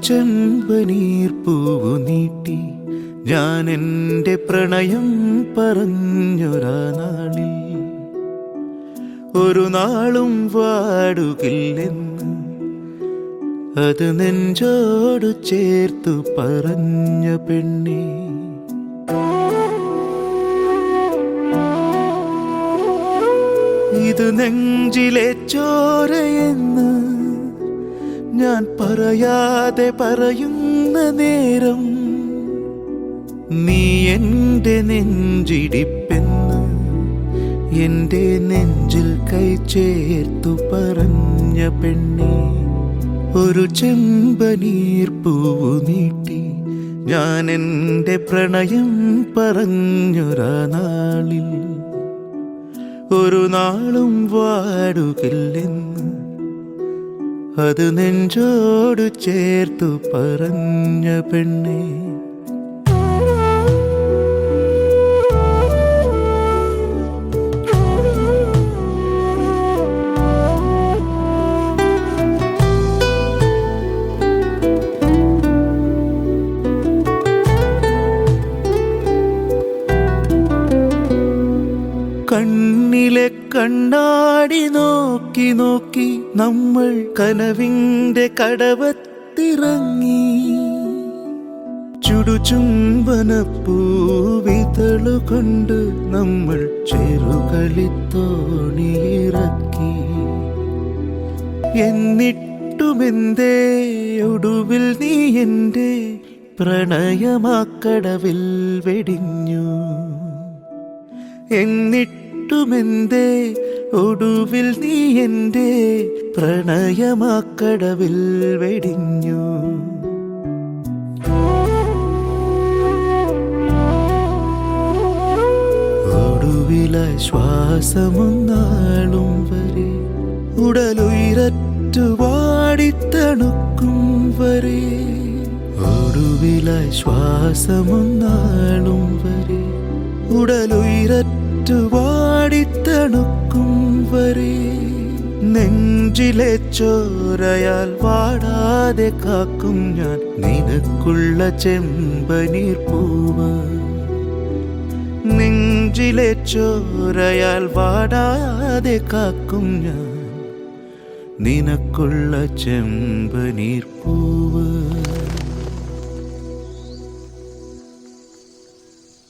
ചെമ്പനീർപ്പൂവു നീട്ടി ഞാൻ എൻ്റെ പ്രണയം പറഞ്ഞൊരാ നാളിൽ ഒരു നാളും വാടുകില്ലെന്ന് അത് നെഞ്ചോട് ചേർത്തു പറഞ്ഞ പെണ്ണേ. ഇത് നെഞ്ചിലെ ചോരയെന്ന് ഞാൻ പറയാതെ പറയുന്ന നേരം നീ എൻ്റെ നെഞ്ചിടിപ്പെന്ന് എൻ്റെ നെഞ്ചിൽ കൈ ചേർത്തു പറഞ്ഞ പെണ്ണേ. ഒരു ചെമ്പനീർപ്പൂവു നീട്ടി ഞാൻ എൻ്റെ പ്രണയം പറഞ്ഞൊരാ നാളിൽ ഒരു നാളും വാടുകില്ലെന്ന് അത് നെഞ്ചോട് ചേർത്തു പറഞ്ഞ പെണ്ണേ. കണ്ണിലെ കണ്ണാടി നോക്കി നോക്കി നമ്മൾ കനവിൻ്റെ കടവത്തിറങ്ങി. ചുടുചുംബനപ്പൂവിതളുകൊണ്ട് നമ്മൾ ചെറുകളിത്തോണിയിറക്കി. എന്നിട്ടുമെന്തേ ഒടുവിൽ നീ എൻ്റെ പ്രണയമാക്കടവിൽ വെടിഞ്ഞു. എന്നിട്ടുമെന്തേ ഒടുവിൽ നീ എൻ്റെ പ്രണയമാക്കടവിൽ വെടിഞ്ഞു. ഒടുവിലെ ശ്വാസമൊന്നാളും വരെ ഉടലുയരറ്റു വാടിത്തണുക്കും വരെ. ഒടുവിലെ ശ്വാസമൊന്നാളും വരെ ഉടലുയരറ്റു വാടിത്തണുക്കും വരെ. നെഞ്ചിലെ ചോരയാൽ വാടാതെ കാക്കും ഞാൻ നിനക്കുള്ള ചെമ്പനീർപ്പൂവ്. നെഞ്ചിലെ ചോരയാൽ വാടാതെ കാക്കും ഞാൻ നിനക്കുള്ള ചെമ്പനീർപ്പൂവ്.